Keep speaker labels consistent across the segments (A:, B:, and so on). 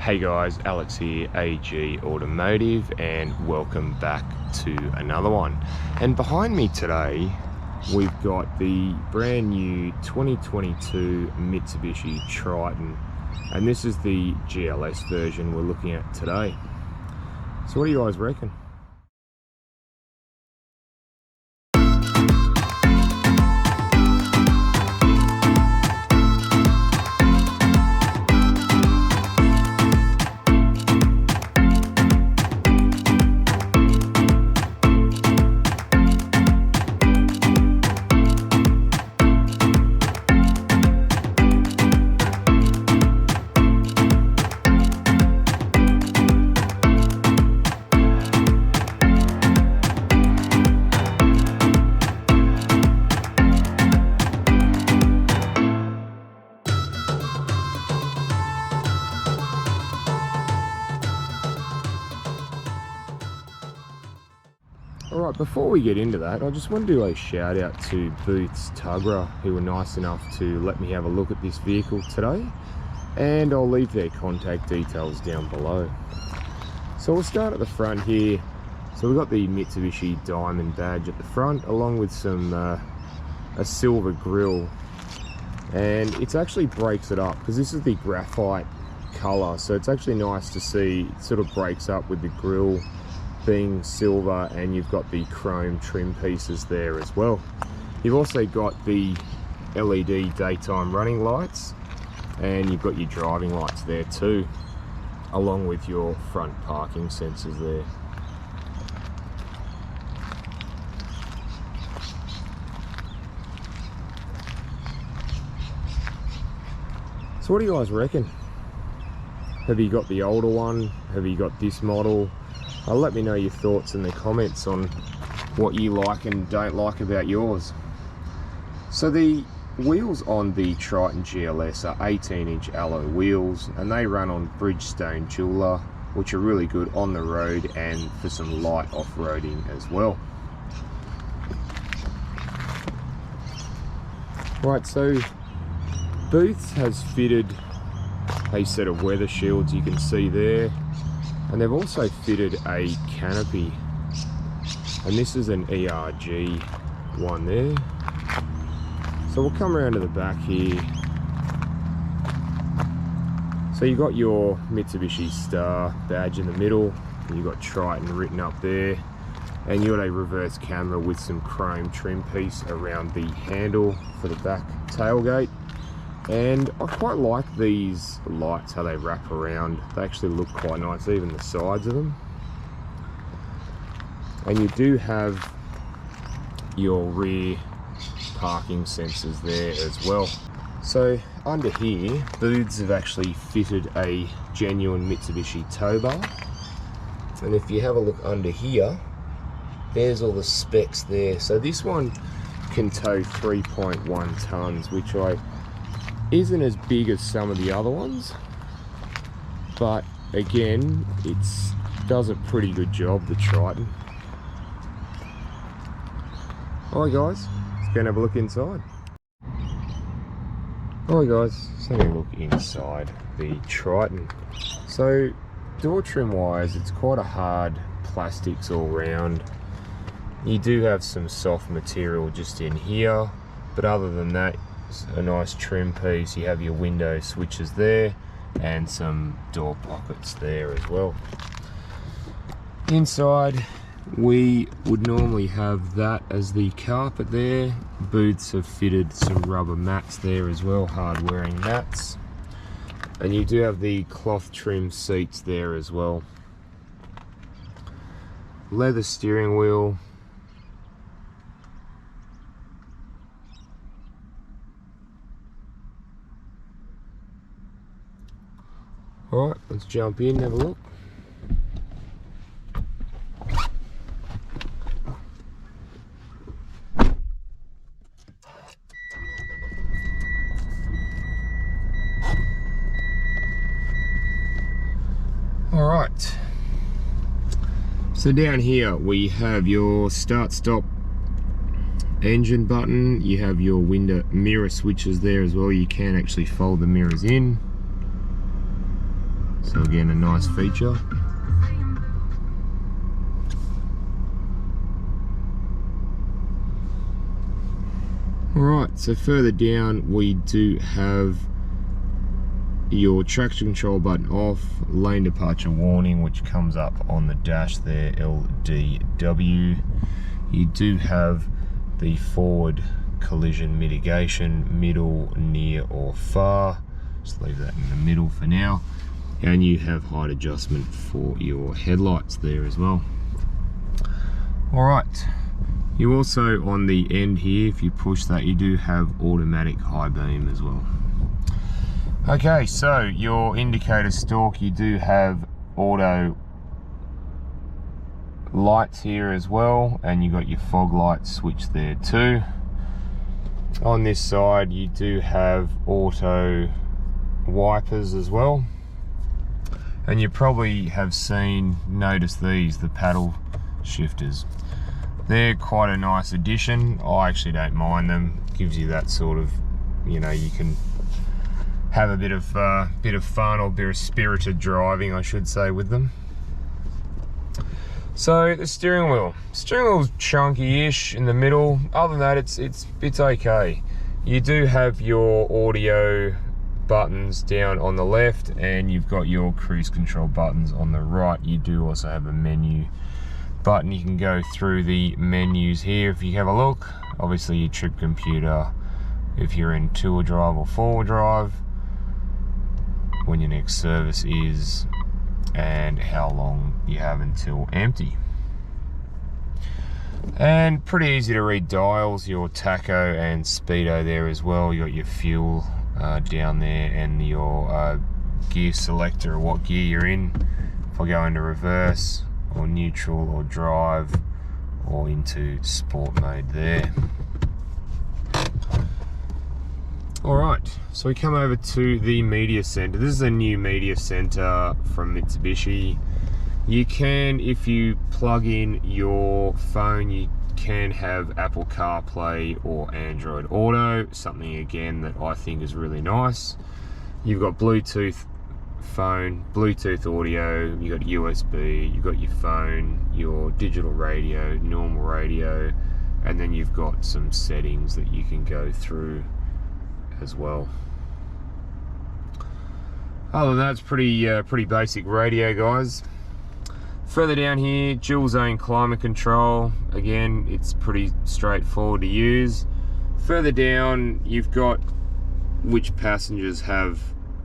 A: Hey guys, Alex here, AG Automotive, and welcome back to another one. And behind me today, we've got the brand new 2022 Mitsubishi Triton, and this is the GLS version we're looking at today. So what do you guys reckon? Alright, before we get into that, I just want to do a shout out to Boots Tuggerah, who were nice enough to let me have a look at this vehicle today, and I'll leave their contact details down below. So we'll start at the front here. So we've got the Mitsubishi diamond badge at the front, along with some a silver grille, and it actually breaks it up because this is the graphite colour, so it's actually nice to see. It sort of breaks up with the grille being silver, and you've got the chrome trim pieces there as well. You've also got the LED daytime running lights, and you've got your driving lights there too, along with your front parking sensors there. So what do you guys reckon? Have you got the older one? Have you got this model? Let me know your thoughts in the comments on what you like and don't like about yours. So the wheels on the Triton GLS are 18-inch alloy wheels, and they run on Bridgestone jeweler, which are really good on the road and for some light off-roading as well. Right, so Boots has fitted a set of weather shields, you can see there. And they've also fitted a canopy, and this is an ERG one there. So we'll come around to the back here. So you've got your Mitsubishi Star badge in the middle, you've got Triton written up there, and you've got a reverse camera with some chrome trim piece around the handle for the back tailgate. And I quite like these lights, how they wrap around. They actually look quite nice, even the sides of them. And you do have your rear parking sensors there as well. So under here, Boots have actually fitted a genuine Mitsubishi tow bar. And if you have a look under here, there's all the specs there. So this one can tow 3.1 tons, which isn't as big as some of the other ones, but again, it does a pretty good job, the Triton. Alright guys, let's go and have a look inside. Alright guys, let's have a look inside the Triton. So door trim wise, it's quite a hard plastics all round. You do have some soft material just in here, but other than that, a nice trim piece. You have your window switches there and some door pockets there as well. Inside we would normally have that as the carpet there. Boots have fitted some rubber mats there as well, hard wearing mats, and you do have the cloth trim seats there as well. Leather steering wheel. Alright, let's jump in and have a look. Alright, so down here we have your start stop engine button. You have your window mirror switches there as well. You can actually fold the mirrors in. So again, a nice feature. Alright, so further down we do have your traction control button off, lane departure warning, which comes up on the dash there, LDW. You do have the forward collision mitigation, middle, near or far. Just leave that in the middle for now. And you have height adjustment for your headlights there as well. Alright, you also on the end here, if you push that, you do have automatic high beam as well. Okay, so your indicator stalk, you do have auto lights here as well, and you got your fog light switch there too. On this side you do have auto wipers as well, and you probably have noticed these, the paddle shifters. They're quite a nice addition. I actually don't mind them. Gives you that sort of, you know, you can have a bit of fun, or a bit of spirited driving, I should say, with them. So the steering wheel's chunky-ish in the middle. Other than that, it's okay. You do have your audio buttons down on the left, and you've got your cruise control buttons on the right. You do also have a menu button. You can go through the menus here if you have a look. Obviously your trip computer, if you're in two-wheel drive or four-wheel drive, when your next service is, and how long you have until empty. And pretty easy to read dials, your tacho and speedo there as well. You got your fuel down there, and your gear selector, or what gear you're in. If I go into reverse or neutral or drive, or into sport mode there. Alright, so we come over to the media center. This is a new media center from Mitsubishi. You can, if you plug in your phone, you can have Apple CarPlay or Android Auto, something again that I think is really nice. You've got Bluetooth phone, Bluetooth audio, you got USB, you've got your phone, your digital radio, normal radio, and then you've got some settings that you can go through as well. Other than that, it's pretty basic radio, guys. Further down here, dual zone climate control. Again, it's pretty straightforward to use. Further down, you've got which passengers have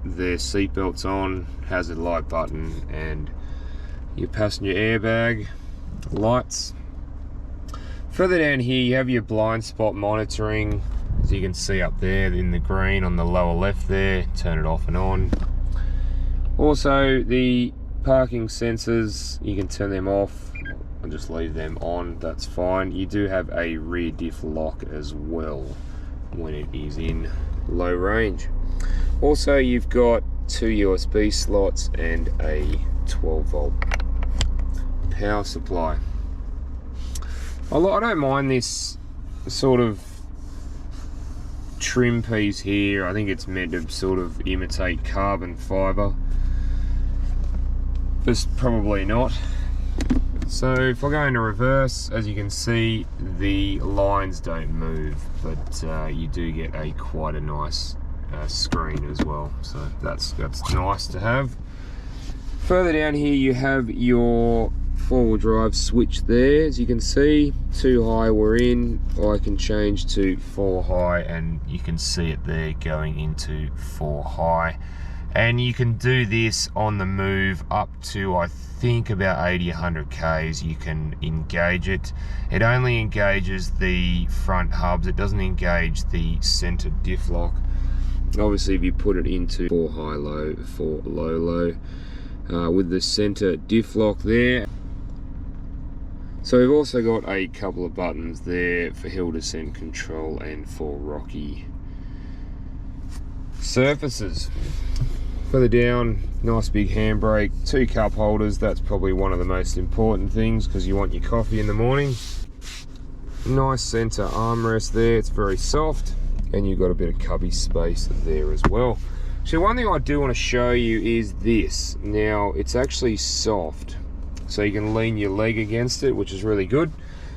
A: their seatbelts on, hazard light button, and your passenger airbag lights. Further down here, you have your blind spot monitoring. As you can see up there in the green on the lower left there, turn it off and on. Also the parking sensors, you can turn them off and just leave them on, that's fine. You do have a rear diff lock as well when it is in low range. Also you've got 2 USB slots and a 12-volt power supply. I don't mind this sort of trim piece here. I think it's meant to sort of imitate carbon fiber. But probably not. So if I go into reverse, as you can see, the lines don't move, but you do get quite a nice screen as well. So that's nice to have. Further down here, you have your 4-wheel drive switch there. As you can see, 2 high we're in. I can change to 4 high, and you can see it there going into 4 high. And you can do this on the move up to, I think, about 80-100 Ks. You can engage it. It only engages the front hubs. It doesn't engage the center diff lock. Obviously, if you put it into 4 high low, 4 low low, with the center diff lock there. So we've also got a couple of buttons there for hill descent control and for rocky surfaces. Further down, nice big handbrake, 2 cup holders. That's probably one of the most important things because you want your coffee in the morning. Nice center armrest there, it's very soft, and you've got a bit of cubby space there as well. So one thing I do want to show you is this. Now it's actually soft, so you can lean your leg against it, which is really good.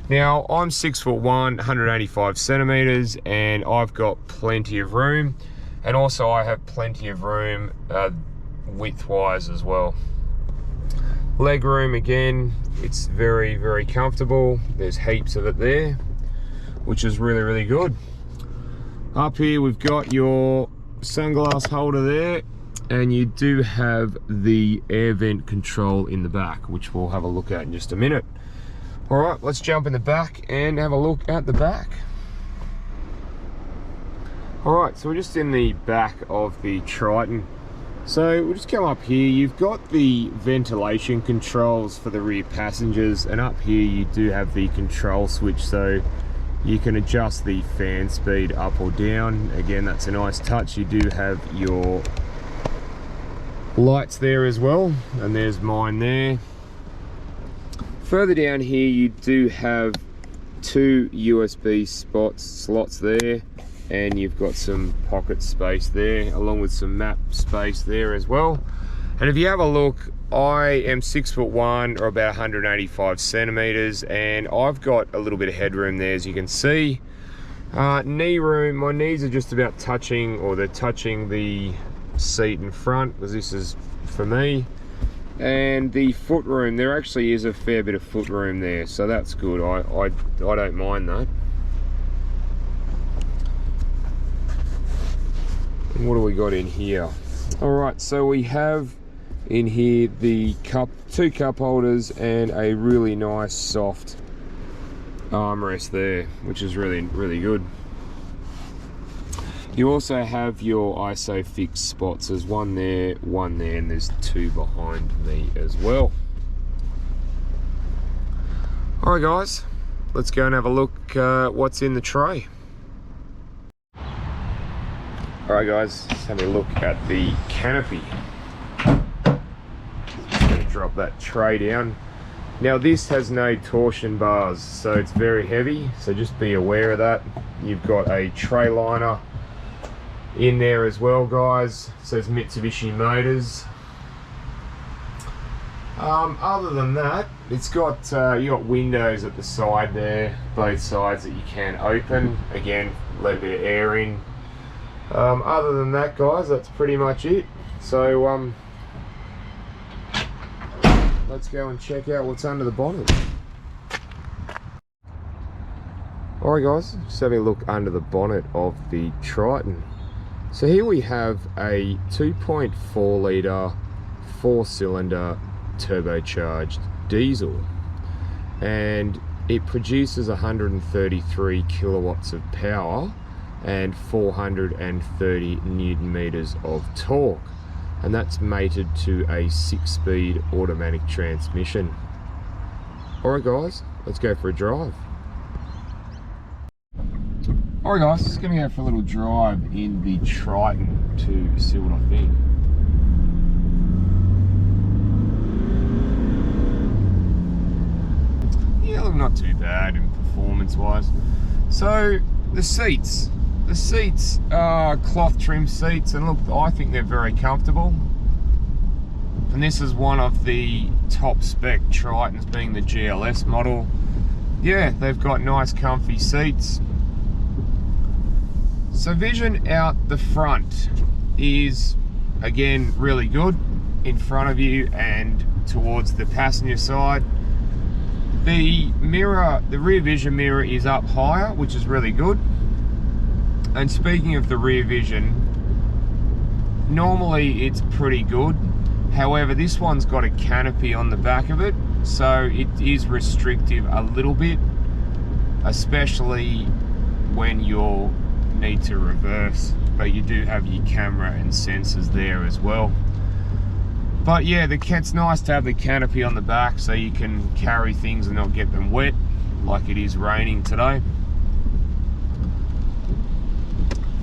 A: Now I'm 6'1", 185 centimeters, and I've got plenty of room, and also I have plenty of room width-wise as well. Leg room, again, it's very, very comfortable. There's heaps of it there, which is really, really good. Up here we've got your sunglass holder there, and you do have the air vent control in the back, which we'll have a look at in just a minute. All right, let's jump in the back and have a look at the back. All right, so we're just in the back of the Triton. So we'll just come up here. You've got the ventilation controls for the rear passengers, and up here you do have the control switch, so you can adjust the fan speed up or down. Again, that's a nice touch. You do have your lights there as well, and there's mine there. Further down here you do have 2 USB slots there, and you've got some pocket space there, along with some map space there as well. And if you have a look, I am 6'1", or about 185 centimeters, and I've got a little bit of headroom there, as you can see. Knee room, my knees are just about touching, or they're touching the seat in front, because this is for me. And the foot room, there actually is a fair bit of foot room there, so that's good. I don't mind that. And what do we got in here? All right, so we have in here the 2 cup holders and a really nice soft armrest there, which is really, really good. You also have your ISOFIX spots. There's one there, and there's 2 behind me as well. All right, guys, let's go and have a look what's in the tray. All right, guys, let's have a look at the Canopy. Just going to drop that tray down. Now this has no torsion bars, so it's very heavy, so just be aware of that. You've got a tray liner in there as well, guys. It says Mitsubishi Motors. Other than that, it's got you got windows at the side there, both sides, that you can open. Again, let a bit of air in. Other than that, guys, that's pretty much it. So let's go and check out what's under the bonnet. Alright, guys, just having a look under the bonnet of the Triton. So here we have a 2.4 litre 4-cylinder turbocharged diesel, and it produces 133 kilowatts of power and 430 newton meters of torque, and that's mated to a 6-speed automatic transmission. Alright, guys, let's go for a drive. Alright, guys, just going to go for a little drive in the Triton to see what I think. Yeah, look, not too bad in performance wise. So the seats are cloth trim seats, and look, I think they're very comfortable. And this is one of the top spec Tritons, being the GLS model. Yeah, they've got nice comfy seats. So vision out the front is, again, really good in front of you and towards the passenger side. The rear vision mirror is up higher, which is really good. And speaking of the rear vision, normally it's pretty good. However, this one's got a canopy on the back of it, so it is restrictive a little bit, especially when you're need to reverse, but you do have your camera and sensors there as well. But yeah, it's nice to have the canopy on the back so you can carry things and not get them wet, like it is raining today.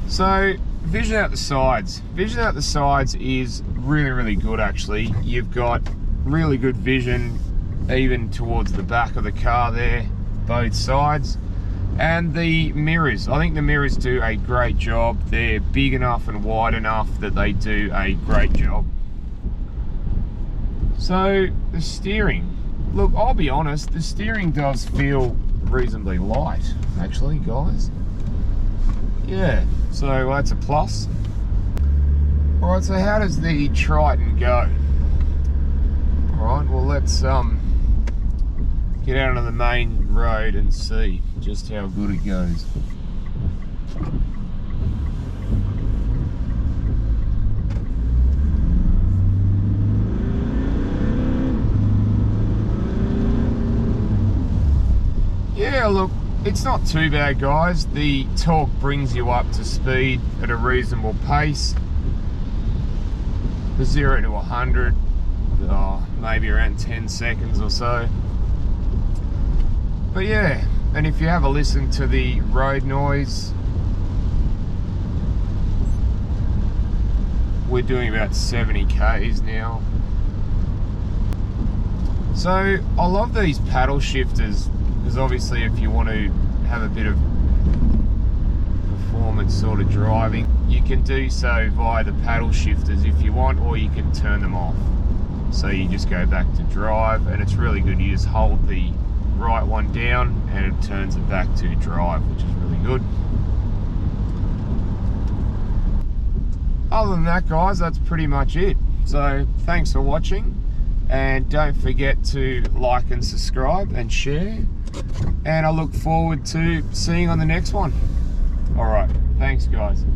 A: So vision out the sides. Vision out the sides is really, really good actually. You've got really good vision even towards the back of the car there, both sides. And the mirrors, I think the mirrors do a great job. They're big enough and wide enough that they do a great job. So the steering, look, I'll be honest, the steering does feel reasonably light, actually, guys. Yeah, so that's a plus. All right, so how does the Triton go? All right, well, let's get out on the main road and see just how good it goes. Yeah, look, it's not too bad, guys. The torque brings you up to speed at a reasonable pace. The 0 to 100, maybe around 10 seconds or so. But yeah, and if you have a listen to the road noise, we're doing about 70 k's now. So I love these paddle shifters, because obviously if you want to have a bit of performance sort of driving, you can do so via the paddle shifters if you want, or you can turn them off. So you just go back to drive, and it's really good. You just hold the right one down and it turns it back to drive, which is really good. Other than that, guys, that's pretty much it. So thanks for watching, and don't forget to like and subscribe and share, and I look forward to seeing you on the next one. All right, thanks, guys.